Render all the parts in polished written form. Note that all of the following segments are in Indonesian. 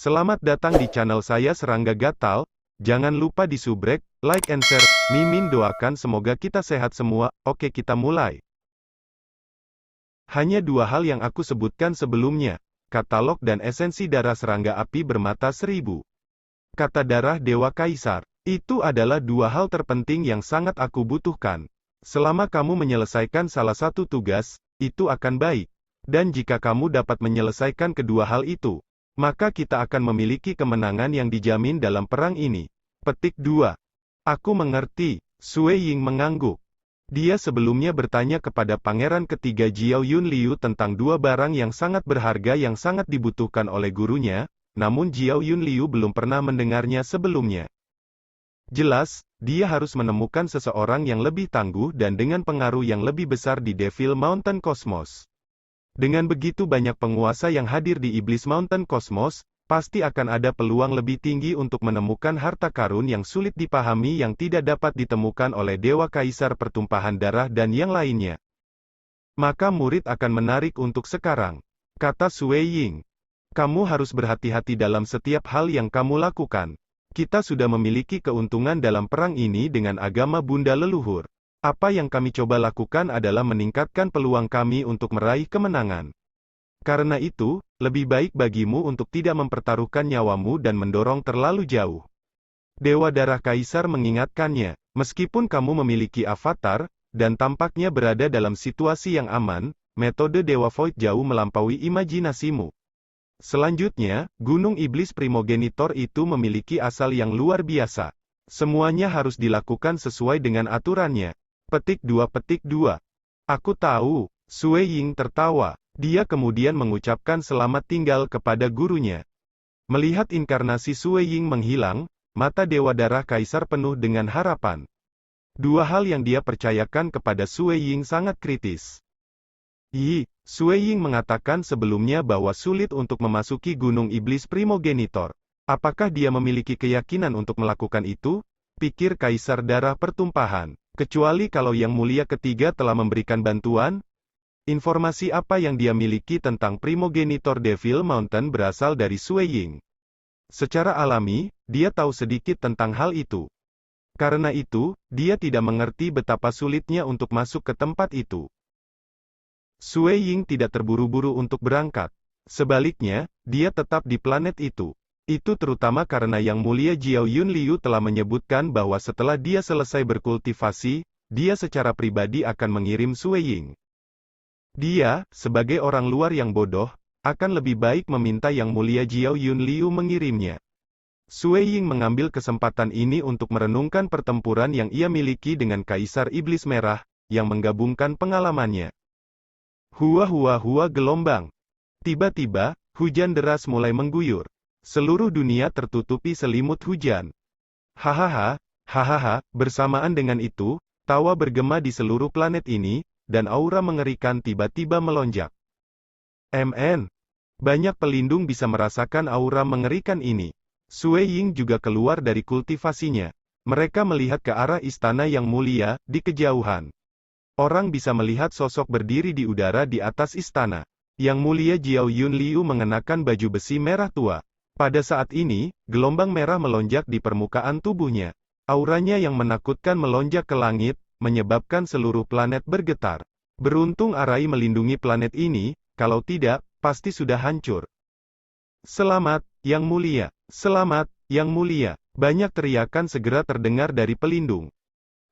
Selamat datang di channel saya Serangga Gatal. Jangan lupa di subrek, like and share. Mimin doakan semoga kita sehat semua. Oke, kita mulai. Hanya dua hal yang aku sebutkan sebelumnya. Katalog dan esensi darah serangga api bermata seribu. Kata darah Dewa Kaisar. Itu adalah dua hal terpenting yang sangat aku butuhkan. Selama kamu menyelesaikan salah satu tugas, itu akan baik. Dan jika kamu dapat menyelesaikan kedua hal itu, maka kita akan memiliki kemenangan yang dijamin dalam perang ini. Petik 2. Aku mengerti, Sue Ying mengangguk. Dia sebelumnya bertanya kepada pangeran ketiga Jiao Yunliu tentang dua barang yang sangat berharga yang sangat dibutuhkan oleh gurunya, namun Jiao Yunliu belum pernah mendengarnya sebelumnya. Jelas, dia harus menemukan seseorang yang lebih tangguh dan dengan pengaruh yang lebih besar di Devil Mountain Cosmos. Dengan begitu banyak penguasa yang hadir di Iblis Mountain Cosmos, pasti akan ada peluang lebih tinggi untuk menemukan harta karun yang sulit dipahami yang tidak dapat ditemukan oleh Dewa Kaisar Pertumpahan Darah dan yang lainnya. Maka murid akan menarik untuk sekarang. Kata Sue Ying. Kamu harus berhati-hati dalam setiap hal yang kamu lakukan. Kita sudah memiliki keuntungan dalam perang ini dengan agama Bunda leluhur. Apa yang kami coba lakukan adalah meningkatkan peluang kami untuk meraih kemenangan. Karena itu, lebih baik bagimu untuk tidak mempertaruhkan nyawamu dan mendorong terlalu jauh. Dewa Darah Kaisar mengingatkannya, meskipun kamu memiliki avatar, dan tampaknya berada dalam situasi yang aman, metode Dewa Void jauh melampaui imajinasimu. Selanjutnya, Gunung Iblis Primogenitor itu memiliki asal yang luar biasa. Semuanya harus dilakukan sesuai dengan aturannya. Petik 2. Aku tahu, Sue Ying tertawa. Dia kemudian mengucapkan selamat tinggal kepada gurunya. Melihat inkarnasi Sue Ying menghilang, mata Dewa Darah Kaisar penuh dengan harapan. Dua hal yang dia percayakan kepada Sue Ying sangat kritis. Sue Ying mengatakan sebelumnya bahwa sulit untuk memasuki Gunung Iblis Primogenitor. Apakah dia memiliki keyakinan untuk melakukan itu? Pikir Kaisar Darah Pertumpahan. Kecuali kalau Yang Mulia Ketiga telah memberikan bantuan? Informasi apa yang dia miliki tentang Primogenitor Devil Mountain berasal dari Sue Ying. Secara alami, dia tahu sedikit tentang hal itu. Karena itu, dia tidak mengerti betapa sulitnya untuk masuk ke tempat itu. Sue Ying tidak terburu-buru untuk berangkat. Sebaliknya, dia tetap di planet itu. Itu terutama karena Yang Mulia Jiao Yunliu telah menyebutkan bahwa setelah dia selesai berkultivasi, dia secara pribadi akan mengirim Sue Ying. Dia, sebagai orang luar yang bodoh, akan lebih baik meminta Yang Mulia Jiao Yunliu mengirimnya. Sue Ying mengambil kesempatan ini untuk merenungkan pertempuran yang ia miliki dengan Kaisar Iblis Merah, yang menggabungkan pengalamannya. Hua gelombang. Tiba-tiba, hujan deras mulai mengguyur. Seluruh dunia tertutupi selimut hujan. Hahaha, bersamaan dengan itu, tawa bergema di seluruh planet ini, dan aura mengerikan tiba-tiba melonjak. Banyak pelindung bisa merasakan aura mengerikan ini. Sue Ying juga keluar dari kultivasinya. Mereka melihat ke arah istana yang mulia, di kejauhan. Orang bisa melihat sosok berdiri di udara di atas istana. Yang Mulia Jiao Yunliu mengenakan baju besi merah tua. Pada saat ini, gelombang merah melonjak di permukaan tubuhnya. Auranya yang menakutkan melonjak ke langit, menyebabkan seluruh planet bergetar. Beruntung Arai melindungi planet ini, kalau tidak, pasti sudah hancur. Selamat, Yang Mulia. Selamat, Yang Mulia. Banyak teriakan segera terdengar dari pelindung.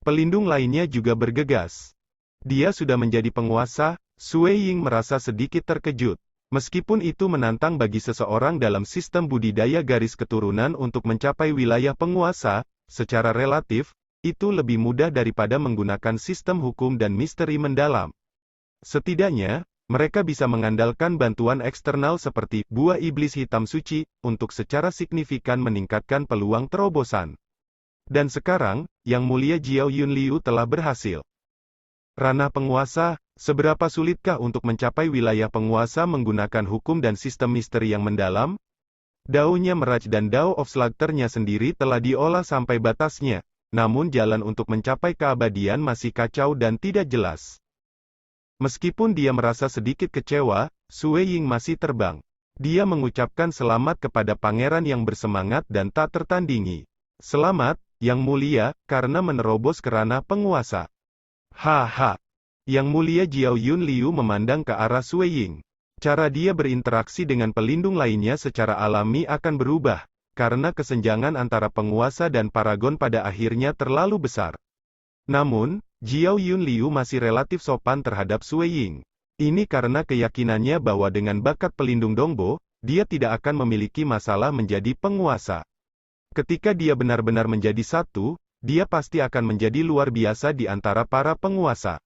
Pelindung lainnya juga bergegas. Dia sudah menjadi penguasa. Sue Ying merasa sedikit terkejut. Meskipun itu menantang bagi seseorang dalam sistem budidaya garis keturunan untuk mencapai wilayah penguasa, secara relatif, itu lebih mudah daripada menggunakan sistem hukum dan misteri mendalam. Setidaknya, mereka bisa mengandalkan bantuan eksternal seperti buah iblis hitam suci, untuk secara signifikan meningkatkan peluang terobosan. Dan sekarang, Yang Mulia Jiao Yunliu telah berhasil. Ranah penguasa, seberapa sulitkah untuk mencapai wilayah penguasa menggunakan hukum dan sistem misteri yang mendalam? Dao-nya Meraj dan Dao of Slaughter-nya sendiri telah diolah sampai batasnya, namun jalan untuk mencapai keabadian masih kacau dan tidak jelas. Meskipun dia merasa sedikit kecewa, Sue Ying masih terbang. Dia mengucapkan selamat kepada pangeran yang bersemangat dan tak tertandingi. Selamat, Yang Mulia, karena menerobos kerana penguasa. Haha. Yang Mulia Jiao Yun Liu memandang ke arah Sui Ying. Cara dia berinteraksi dengan pelindung lainnya secara alami akan berubah, karena kesenjangan antara penguasa dan paragon pada akhirnya terlalu besar. Namun, Jiao Yun Liu masih relatif sopan terhadap Sui Ying. Ini karena keyakinannya bahwa dengan bakat pelindung Dongbo, dia tidak akan memiliki masalah menjadi penguasa. Ketika dia benar-benar menjadi satu, dia pasti akan menjadi luar biasa di antara para penguasa.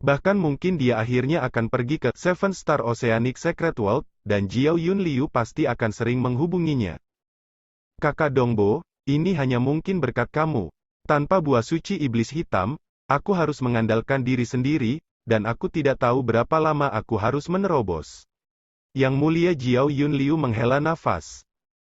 Bahkan mungkin dia akhirnya akan pergi ke Seven Star Oceanic Secret World, dan Jiao Yun Liu pasti akan sering menghubunginya. Kakak Dongbo, ini hanya mungkin berkat kamu. Tanpa buah suci iblis hitam, aku harus mengandalkan diri sendiri, dan aku tidak tahu berapa lama aku harus menerobos. Yang Mulia Jiao Yun Liu menghela nafas.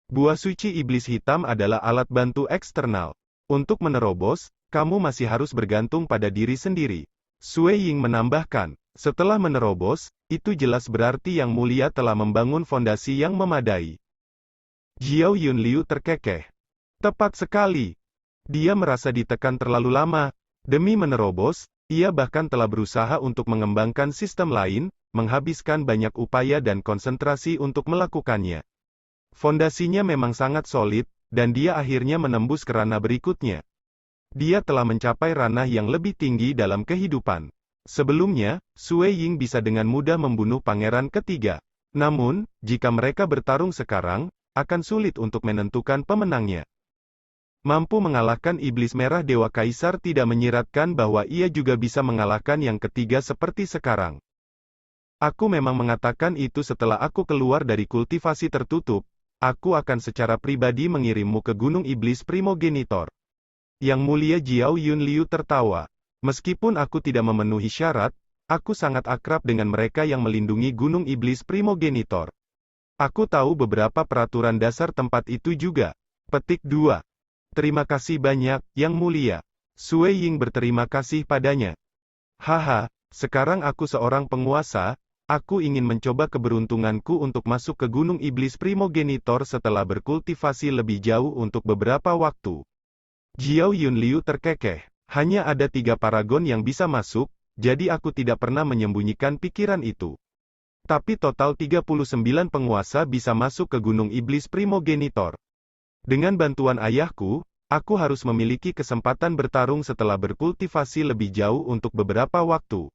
Buah suci iblis hitam adalah alat bantu eksternal. Untuk menerobos, kamu masih harus bergantung pada diri sendiri. Sui Ying menambahkan, setelah menerobos, itu jelas berarti Yang Mulia telah membangun fondasi yang memadai. Jiao Yun Liu terkekeh. Tepat sekali. Dia merasa ditekan terlalu lama. Demi menerobos, ia bahkan telah berusaha untuk mengembangkan sistem lain, menghabiskan banyak upaya dan konsentrasi untuk melakukannya. Fondasinya memang sangat solid, dan dia akhirnya menembus ke ranah berikutnya. Dia telah mencapai ranah yang lebih tinggi dalam kehidupan. Sebelumnya, Sui Ying bisa dengan mudah membunuh pangeran ketiga. Namun, jika mereka bertarung sekarang, akan sulit untuk menentukan pemenangnya. Mampu mengalahkan iblis merah Dewa Kaisar tidak menyiratkan bahwa ia juga bisa mengalahkan yang ketiga seperti sekarang. Aku memang mengatakan itu setelah aku keluar dari kultivasi tertutup. Aku akan secara pribadi mengirimmu ke Gunung Iblis Primogenitor. Yang Mulia Jiao Yun Liu tertawa. Meskipun aku tidak memenuhi syarat, aku sangat akrab dengan mereka yang melindungi Gunung Iblis Primogenitor. Aku tahu beberapa peraturan dasar tempat itu juga. Petik 2. Terima kasih banyak, Yang Mulia. Sui Ying berterima kasih padanya. Haha, sekarang aku seorang penguasa. Aku ingin mencoba keberuntunganku untuk masuk ke Gunung Iblis Primogenitor setelah berkultivasi lebih jauh untuk beberapa waktu. Jiao Yun Liu terkekeh. Hanya ada 3 paragon yang bisa masuk, jadi aku tidak pernah menyembunyikan pikiran itu. Tapi total 39 penguasa bisa masuk ke Gunung Iblis Primogenitor. Dengan bantuan ayahku, aku harus memiliki kesempatan bertarung setelah berkultivasi lebih jauh untuk beberapa waktu.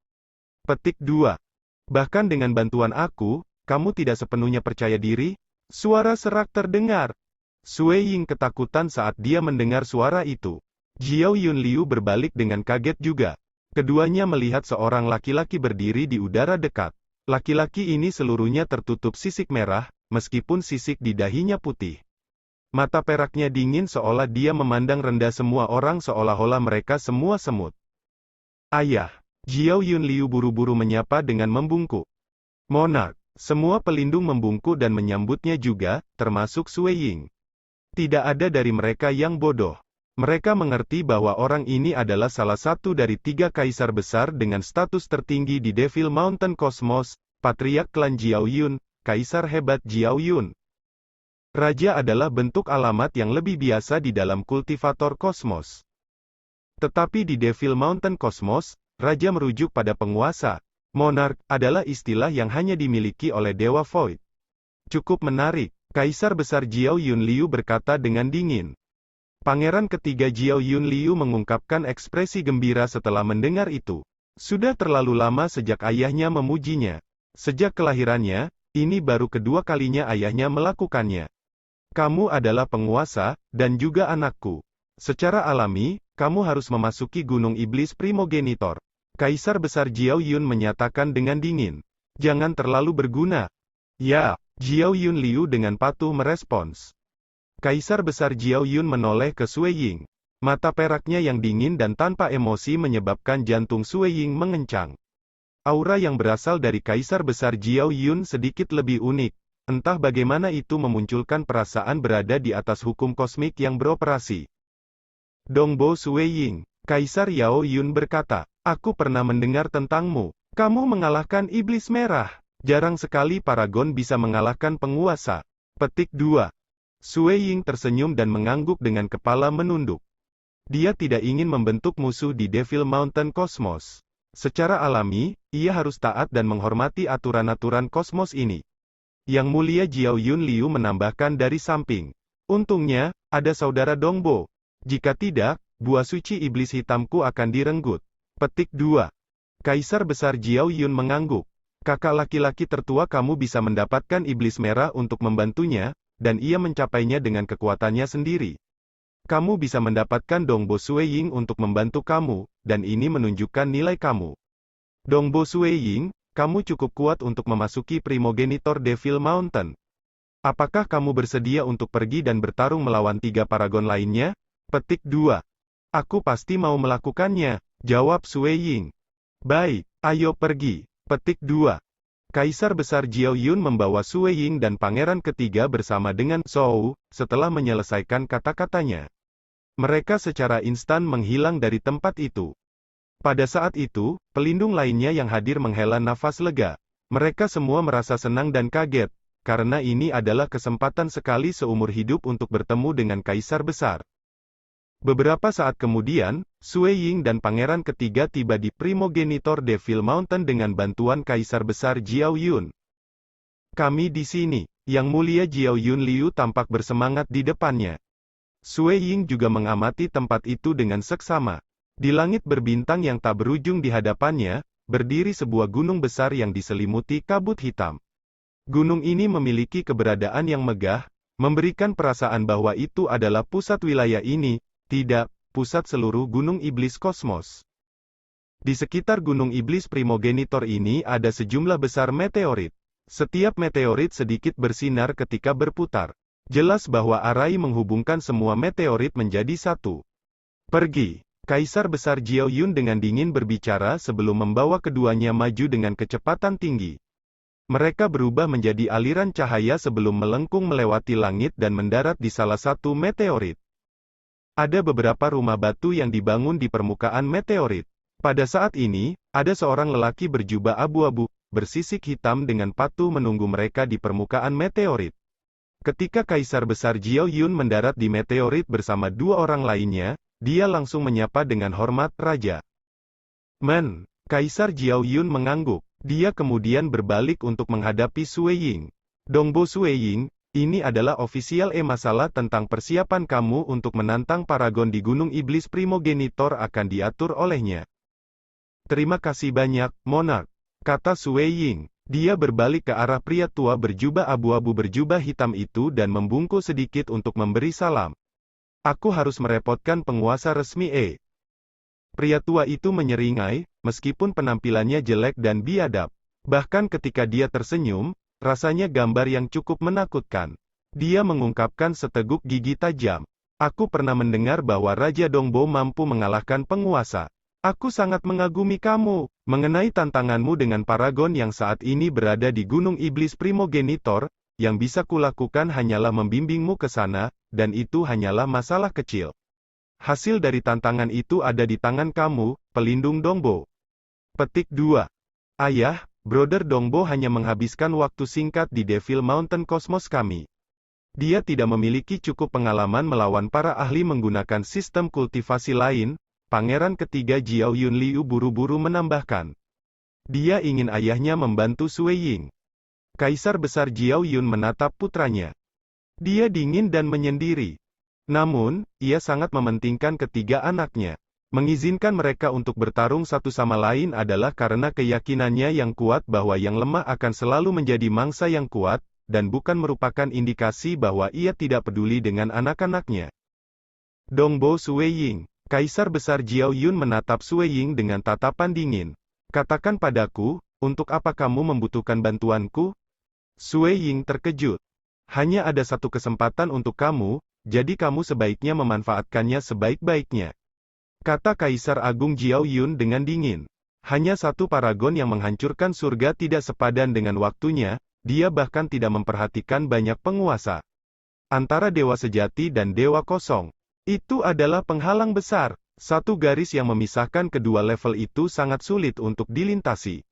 Petik 2. Bahkan dengan bantuan aku, kamu tidak sepenuhnya percaya diri? Suara serak terdengar. Sui Ying ketakutan saat dia mendengar suara itu. Jiao Yun Liu berbalik dengan kaget juga. Keduanya melihat seorang laki-laki berdiri di udara dekat. Laki-laki ini seluruhnya tertutup sisik merah, meskipun sisik di dahinya putih. Mata peraknya dingin seolah dia memandang rendah semua orang seolah-olah mereka semua semut. Ayah. Jiao Yun Liu buru-buru menyapa dengan membungkuk. Monark. Semua pelindung membungkuk dan menyambutnya juga, termasuk Sui Ying. Tidak ada dari mereka yang bodoh. Mereka mengerti bahwa orang ini adalah salah satu dari 3 kaisar besar dengan status tertinggi di Devil Mountain Cosmos, Patriark Klan Jiao Yun, Kaisar hebat Jiao Yun. Raja adalah bentuk alamat yang lebih biasa di dalam kultivator kosmos. Tetapi di Devil Mountain Cosmos, Raja merujuk pada penguasa. Monark adalah istilah yang hanya dimiliki oleh Dewa Void. Cukup menarik, Kaisar Besar Jiao Yun Liu berkata dengan dingin. Pangeran ketiga Jiao Yun Liu mengungkapkan ekspresi gembira setelah mendengar itu. Sudah terlalu lama sejak ayahnya memujinya. Sejak kelahirannya, ini baru kedua kalinya ayahnya melakukannya. Kamu adalah penguasa, dan juga anakku. Secara alami, kamu harus memasuki Gunung Iblis Primogenitor. Kaisar Besar Jiao Yun menyatakan dengan dingin. Jangan terlalu berguna. Ya, Jiao Yun Liu dengan patuh merespons. Kaisar Besar Jiao Yun menoleh ke Sui Ying. Mata peraknya yang dingin dan tanpa emosi menyebabkan jantung Sui Ying mengencang. Aura yang berasal dari Kaisar Besar Jiao Yun sedikit lebih unik. Entah bagaimana itu memunculkan perasaan berada di atas hukum kosmik yang beroperasi. Dongbo Sui Ying. Kaisar Yao Yun berkata, aku pernah mendengar tentangmu. Kamu mengalahkan iblis merah. Jarang sekali paragon bisa mengalahkan penguasa. Petik 2. Sue Ying tersenyum dan mengangguk dengan kepala menunduk. Dia tidak ingin membentuk musuh di Devil Mountain Cosmos. Secara alami, ia harus taat dan menghormati aturan-aturan kosmos ini. Yang Mulia Jiao Yun Liu menambahkan dari samping. Untungnya, ada saudara Dongbo. Jika tidak, buah suci iblis hitamku akan direnggut. Petik 2. Kaisar Besar Jiao Yun mengangguk. Kakak laki-laki tertua kamu bisa mendapatkan iblis merah untuk membantunya, dan ia mencapainya dengan kekuatannya sendiri. Kamu bisa mendapatkan Dongbo Sue Ying untuk membantu kamu, dan ini menunjukkan nilai kamu. Dongbo Sue Ying, kamu cukup kuat untuk memasuki Primogenitor Devil Mountain. Apakah kamu bersedia untuk pergi dan bertarung melawan 3 paragon lainnya? Petik 2. Aku pasti mau melakukannya, jawab Sue Ying. Baik, ayo pergi. Petik 2. Kaisar Besar Jiao Yun membawa Sue Ying dan pangeran ketiga bersama dengan Zhou, setelah menyelesaikan kata-katanya. Mereka secara instan menghilang dari tempat itu. Pada saat itu, pelindung lainnya yang hadir menghela nafas lega. Mereka semua merasa senang dan kaget, karena ini adalah kesempatan sekali seumur hidup untuk bertemu dengan Kaisar Besar. Beberapa saat kemudian, Sue Ying dan pangeran ketiga tiba di Primogenitor Devil Mountain dengan bantuan Kaisar Besar Jiao Yun. Kami di sini. Yang Mulia Jiao Yun Liu tampak bersemangat di depannya. Sue Ying juga mengamati tempat itu dengan seksama. Di langit berbintang yang tak berujung di hadapannya, berdiri sebuah gunung besar yang diselimuti kabut hitam. Gunung ini memiliki keberadaan yang megah, memberikan perasaan bahwa itu adalah pusat wilayah ini, tidak, pusat seluruh gunung iblis kosmos. Di sekitar gunung iblis primogenitor ini ada sejumlah besar meteorit. Setiap meteorit sedikit bersinar ketika berputar. Jelas bahwa arai menghubungkan semua meteorit menjadi satu. Pergi. Kaisar Besar Jiao Yun dengan dingin berbicara sebelum membawa keduanya maju dengan kecepatan tinggi. Mereka berubah menjadi aliran cahaya sebelum melengkung melewati langit dan mendarat di salah satu meteorit. Ada beberapa rumah batu yang dibangun di permukaan meteorit. Pada saat ini, ada seorang lelaki berjubah abu-abu, bersisik hitam dengan patuh menunggu mereka di permukaan meteorit. Ketika Kaisar Besar Jiao Yun mendarat di meteorit bersama 2 orang lainnya, dia langsung menyapa dengan hormat, Raja. Kaisar Jiao Yun mengangguk. Dia kemudian berbalik untuk menghadapi Sue Ying. Dongbo Sue Ying, ini adalah ofisial masalah tentang persiapan kamu untuk menantang paragon di Gunung Iblis Primogenitor akan diatur olehnya. Terima kasih banyak, Monarch, kata Sue Ying. Dia berbalik ke arah pria tua berjubah abu-abu berjubah hitam itu dan membungkuk sedikit untuk memberi salam. Aku harus merepotkan penguasa resmi Pria tua itu menyeringai, meskipun penampilannya jelek dan biadab. Bahkan ketika dia tersenyum, rasanya gambar yang cukup menakutkan. Dia mengungkapkan seteguk gigi tajam. Aku pernah mendengar bahwa Raja Dongbo mampu mengalahkan penguasa. Aku sangat mengagumi kamu. Mengenai tantanganmu dengan paragon yang saat ini berada di Gunung Iblis Primogenitor, yang bisa kulakukan hanyalah membimbingmu ke sana, dan itu hanyalah masalah kecil. Hasil dari tantangan itu ada di tangan kamu, pelindung Dongbo. Petik 2. Ayah, Brother Dongbo hanya menghabiskan waktu singkat di Devil Mountain Cosmos kami. Dia tidak memiliki cukup pengalaman melawan para ahli menggunakan sistem kultivasi lain. Pangeran ketiga Jiao Yun Liu buru-buru menambahkan. Dia ingin ayahnya membantu Sue Ying. Kaisar Besar Jiao Yun menatap putranya. Dia dingin dan menyendiri. Namun, ia sangat mementingkan ketiga anaknya. Mengizinkan mereka untuk bertarung satu sama lain adalah karena keyakinannya yang kuat bahwa yang lemah akan selalu menjadi mangsa yang kuat, dan bukan merupakan indikasi bahwa ia tidak peduli dengan anak-anaknya. Dongbo Sue Ying. Kaisar Besar Jiao Yun menatap Sue Ying dengan tatapan dingin. Katakan padaku, untuk apa kamu membutuhkan bantuanku? Sue Ying terkejut. Hanya ada satu kesempatan untuk kamu, jadi kamu sebaiknya memanfaatkannya sebaik-baiknya. Kata Kaisar Agung Jiao Yun dengan dingin. Hanya satu paragon yang menghancurkan surga tidak sepadan dengan waktunya, dia bahkan tidak memperhatikan banyak penguasa. Antara dewa sejati dan dewa kosong. Itu adalah penghalang besar. Satu garis yang memisahkan kedua level itu sangat sulit untuk dilintasi.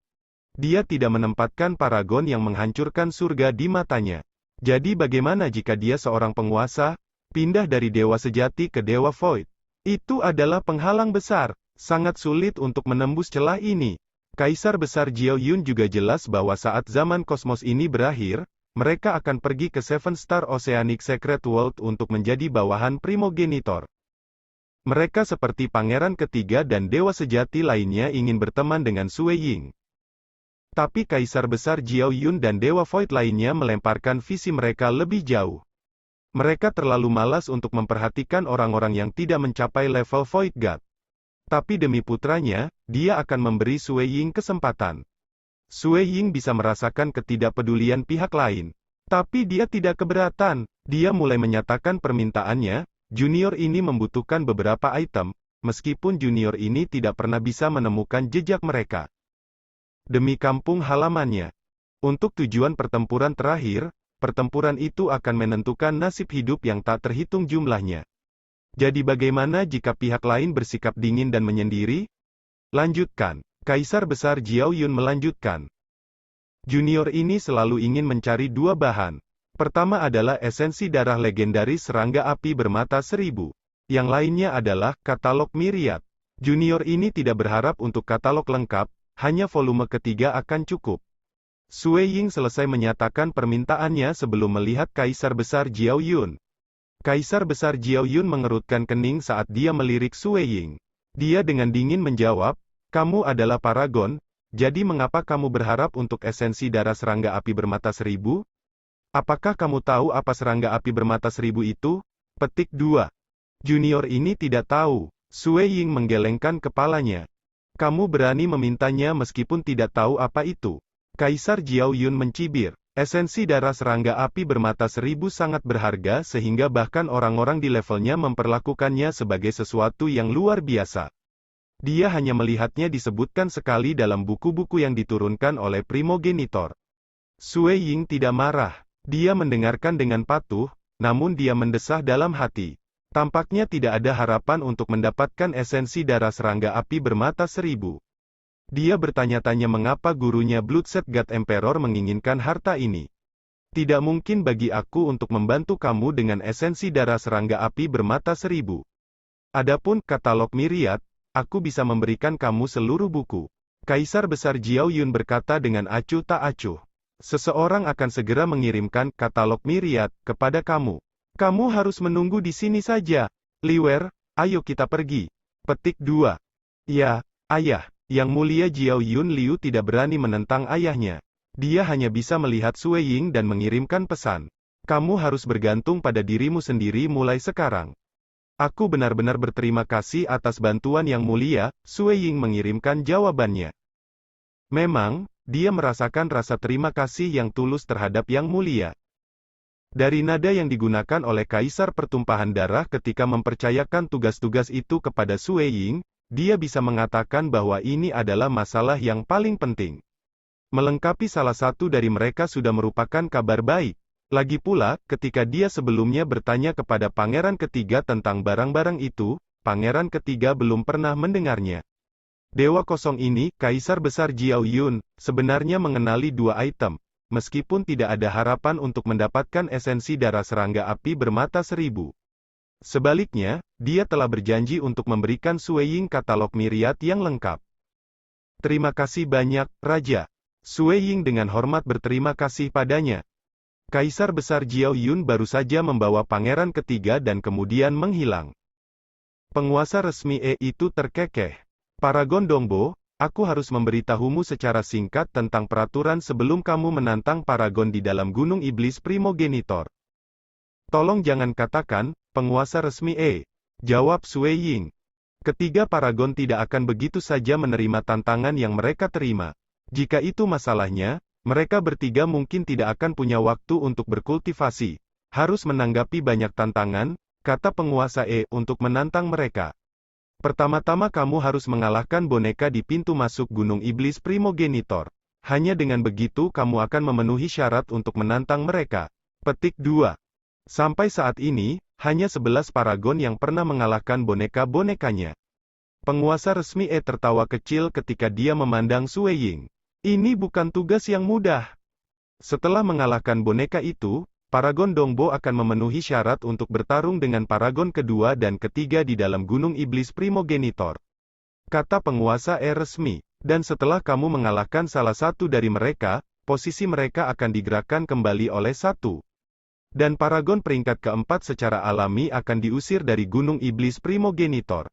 Dia tidak menempatkan paragon yang menghancurkan surga di matanya. Jadi bagaimana jika dia seorang penguasa, pindah dari dewa sejati ke dewa void? Itu adalah penghalang besar, sangat sulit untuk menembus celah ini. Kaisar Besar Jiao Yun juga jelas bahwa saat zaman kosmos ini berakhir, mereka akan pergi ke Seven Star Oceanic Secret World untuk menjadi bawahan primogenitor. Mereka seperti pangeran ketiga dan dewa sejati lainnya ingin berteman dengan Sui Ying. Tapi Kaisar Besar Jiao Yun dan Dewa Void lainnya melemparkan visi mereka lebih jauh. Mereka terlalu malas untuk memperhatikan orang-orang yang tidak mencapai level Void God. Tapi demi putranya, dia akan memberi Sui Ying kesempatan. Sui Ying bisa merasakan ketidakpedulian pihak lain. Tapi dia tidak keberatan. Dia mulai menyatakan permintaannya, junior ini membutuhkan beberapa item, meskipun junior ini tidak pernah bisa menemukan jejak mereka. Demi kampung halamannya. Untuk tujuan pertempuran terakhir, pertempuran itu akan menentukan nasib hidup yang tak terhitung jumlahnya. Jadi bagaimana jika pihak lain bersikap dingin dan menyendiri? Lanjutkan. Kaisar Besar Jiao Yun melanjutkan. Junior ini selalu ingin mencari dua bahan. Pertama adalah esensi darah legendaris serangga api bermata 1000. Yang lainnya adalah katalog Myriad. Junior ini tidak berharap untuk katalog lengkap, hanya volume ketiga akan cukup. Sui Ying selesai menyatakan permintaannya sebelum melihat Kaisar Besar Jiao Yun. Kaisar Besar Jiao Yun mengerutkan kening saat dia melirik Sui Ying. Dia dengan dingin menjawab, kamu adalah paragon, jadi mengapa kamu berharap untuk esensi darah serangga api bermata 1000? Apakah kamu tahu apa serangga api bermata 1000 itu? Petik 2. Junior ini tidak tahu. Sui Ying menggelengkan kepalanya. Kamu berani memintanya meskipun tidak tahu apa itu. Kaisar Jiao Yun mencibir. Esensi darah serangga api bermata 1000 sangat berharga sehingga bahkan orang-orang di levelnya memperlakukannya sebagai sesuatu yang luar biasa. Dia hanya melihatnya disebutkan sekali dalam buku-buku yang diturunkan oleh primogenitor. Sui Ying tidak marah. Dia mendengarkan dengan patuh, namun dia mendesah dalam hati. Tampaknya tidak ada harapan untuk mendapatkan esensi darah serangga api bermata 1000. Dia bertanya-tanya mengapa gurunya Bloodset God Emperor menginginkan harta ini. Tidak mungkin bagi aku untuk membantu kamu dengan esensi darah serangga api bermata 1000. Adapun katalog Myriad, aku bisa memberikan kamu seluruh buku. Kaisar Besar Jiao Yun berkata dengan acuh tak acuh. Seseorang akan segera mengirimkan katalog Myriad kepada kamu. Kamu harus menunggu di sini saja. Liwer, ayo kita pergi. Petik 2. Ya, ayah. Yang mulia Jiao Yun Liu tidak berani menentang ayahnya. Dia hanya bisa melihat Sui Ying dan mengirimkan pesan. Kamu harus bergantung pada dirimu sendiri mulai sekarang. Aku benar-benar berterima kasih atas bantuan yang mulia, Sui Ying mengirimkan jawabannya. Memang, dia merasakan rasa terima kasih yang tulus terhadap yang mulia. Dari nada yang digunakan oleh Kaisar Pertumpahan Darah ketika mempercayakan tugas-tugas itu kepada Sui Ying, dia bisa mengatakan bahwa ini adalah masalah yang paling penting. Melengkapi salah satu dari mereka sudah merupakan kabar baik. Lagi pula, ketika dia sebelumnya bertanya kepada Pangeran Ketiga tentang barang-barang itu, Pangeran Ketiga belum pernah mendengarnya. Dewa Kosong ini, Kaisar Besar Jiao Yun, sebenarnya mengenali dua item, meskipun tidak ada harapan untuk mendapatkan esensi darah serangga api bermata 1000. Sebaliknya, dia telah berjanji untuk memberikan Sui Ying katalog Myriad yang lengkap. Terima kasih banyak, Raja. Sui Ying dengan hormat berterima kasih padanya. Kaisar Besar Jiao Yun baru saja membawa Pangeran Ketiga dan kemudian menghilang. Penguasa resmi itu terkekeh. Paragon Dongbo, aku harus memberitahumu secara singkat tentang peraturan sebelum kamu menantang Paragon di dalam Gunung Iblis Primogenitor. Tolong jangan katakan, penguasa resmi jawab Sui Ying. Ketiga paragon tidak akan begitu saja menerima tantangan yang mereka terima. Jika itu masalahnya, mereka bertiga mungkin tidak akan punya waktu untuk berkultivasi. Harus menanggapi banyak tantangan, kata penguasa untuk menantang mereka. Pertama-tama kamu harus mengalahkan boneka di pintu masuk Gunung Iblis Primogenitor. Hanya dengan begitu kamu akan memenuhi syarat untuk menantang mereka. Petik 2. Sampai saat ini, hanya 11 paragon yang pernah mengalahkan boneka-bonekanya. Penguasa resmi tertawa kecil ketika dia memandang Sui Ying. Ini bukan tugas yang mudah. Setelah mengalahkan boneka itu, Paragon Dongbo akan memenuhi syarat untuk bertarung dengan Paragon kedua dan ketiga di dalam Gunung Iblis Primogenitor. Kata penguasa resmi. Dan setelah kamu mengalahkan salah satu dari mereka, posisi mereka akan digerakkan kembali oleh satu. Dan Paragon peringkat keempat secara alami akan diusir dari Gunung Iblis Primogenitor.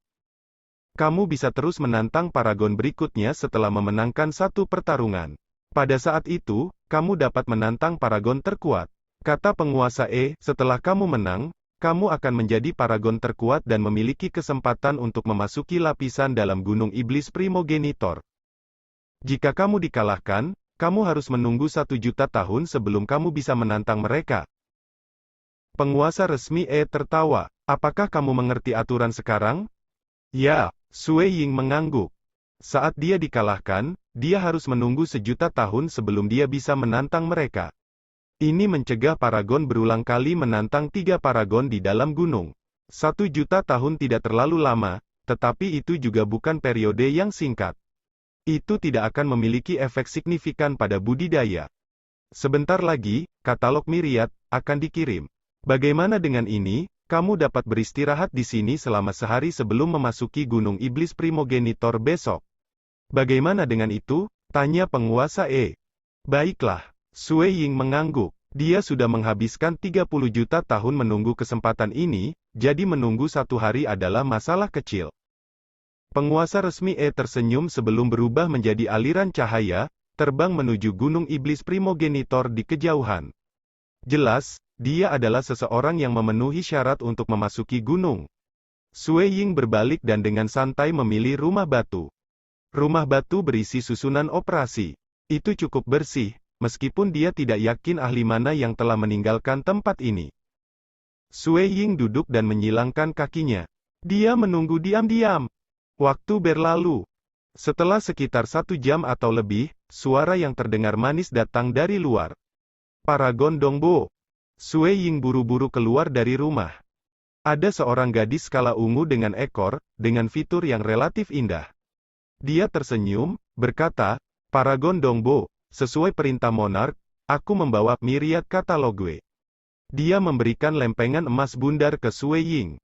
Kamu bisa terus menantang Paragon berikutnya setelah memenangkan satu pertarungan. Pada saat itu, kamu dapat menantang Paragon terkuat. Kata penguasa setelah kamu menang, kamu akan menjadi Paragon terkuat dan memiliki kesempatan untuk memasuki lapisan dalam Gunung Iblis Primogenitor. Jika kamu dikalahkan, kamu harus menunggu 1 juta tahun sebelum kamu bisa menantang mereka. Penguasa resmi tertawa. Apakah kamu mengerti aturan sekarang? Ya, Sui Ying mengangguk. Saat dia dikalahkan, dia harus menunggu 1 juta tahun sebelum dia bisa menantang mereka. Ini mencegah Paragon berulang kali menantang 3 Paragon di dalam gunung. 1 juta tahun tidak terlalu lama, tetapi itu juga bukan periode yang singkat. Itu tidak akan memiliki efek signifikan pada budidaya. Sebentar lagi, katalog Myriad akan dikirim. Bagaimana dengan ini? Kamu dapat beristirahat di sini selama sehari sebelum memasuki Gunung Iblis Primogenitor besok. Bagaimana dengan itu? Tanya penguasa Baiklah. Sui Ying mengangguk. Dia sudah menghabiskan 30 juta tahun menunggu kesempatan ini, jadi menunggu 1 hari adalah masalah kecil. Penguasa resmi tersenyum sebelum berubah menjadi aliran cahaya, terbang menuju Gunung Iblis Primogenitor di kejauhan. Jelas, dia adalah seseorang yang memenuhi syarat untuk memasuki gunung. Sui Ying berbalik dan dengan santai memilih rumah batu. Rumah batu berisi susunan operasi. Itu cukup bersih, meskipun dia tidak yakin ahli mana yang telah meninggalkan tempat ini. Sui Ying duduk dan menyilangkan kakinya. Dia menunggu diam-diam. Waktu berlalu. Setelah sekitar 1 jam atau lebih, suara yang terdengar manis datang dari luar. Paragon Dongbo. Sui Ying buru-buru keluar dari rumah. Ada seorang gadis skala ungu dengan ekor, dengan fitur yang relatif indah. Dia tersenyum, berkata, Paragon Dongbo, sesuai perintah monark, aku membawa Myriad Katalogue. Dia memberikan lempengan emas bundar ke Sui Ying.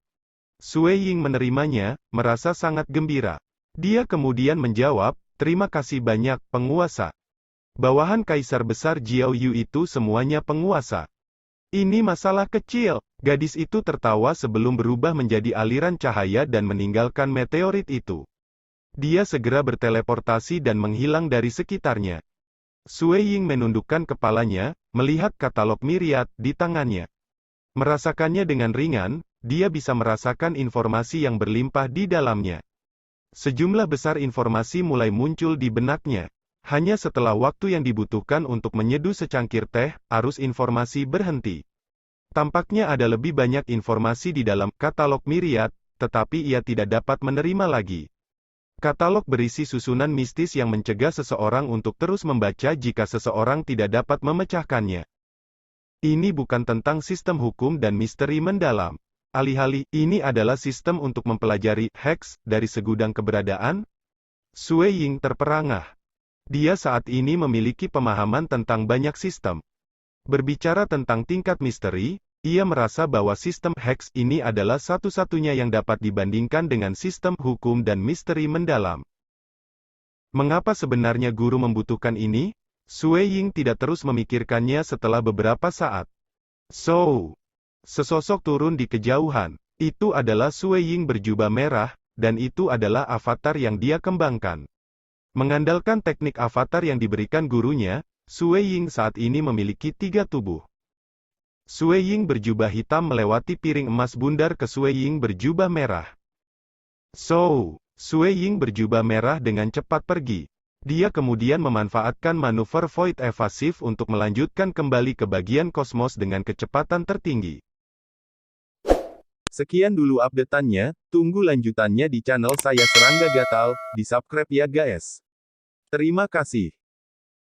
Sui Ying menerimanya, merasa sangat gembira. Dia kemudian menjawab, terima kasih banyak, penguasa. Bawahan Kaisar Besar Jiao Yu itu semuanya penguasa. Ini masalah kecil. Gadis itu tertawa sebelum berubah menjadi aliran cahaya dan meninggalkan meteorit itu. Dia segera berteleportasi dan menghilang dari sekitarnya. Sui Ying menundukkan kepalanya, melihat katalog Myriad di tangannya. Merasakannya dengan ringan, dia bisa merasakan informasi yang berlimpah di dalamnya. Sejumlah besar informasi mulai muncul di benaknya. Hanya setelah waktu yang dibutuhkan untuk menyeduh secangkir teh, arus informasi berhenti. Tampaknya ada lebih banyak informasi di dalam katalog Myriad, tetapi ia tidak dapat menerima lagi. Katalog berisi susunan mistis yang mencegah seseorang untuk terus membaca jika seseorang tidak dapat memecahkannya. Ini bukan tentang sistem hukum dan misteri mendalam. Alih-alih, ini adalah sistem untuk mempelajari hex dari segudang keberadaan. Sui Ying terperangah. Dia saat ini memiliki pemahaman tentang banyak sistem. Berbicara tentang tingkat misteri, ia merasa bahwa sistem hex ini adalah satu-satunya yang dapat dibandingkan dengan sistem hukum dan misteri mendalam. Mengapa sebenarnya guru membutuhkan ini? Sui Ying tidak terus memikirkannya setelah beberapa saat. Sesosok turun di kejauhan. Itu adalah Sui Ying berjubah merah, dan itu adalah avatar yang dia kembangkan. Mengandalkan teknik avatar yang diberikan gurunya, Sui Ying saat ini memiliki 3 tubuh. Sui Ying berjubah hitam melewati piring emas bundar ke Sui Ying berjubah merah. Sui Ying berjubah merah dengan cepat pergi. Dia kemudian memanfaatkan manuver void evasif untuk melanjutkan kembali ke bagian kosmos dengan kecepatan tertinggi. Sekian dulu update-annya, tunggu lanjutannya di channel saya Serangga Gatal, di subscribe ya guys. Terima kasih.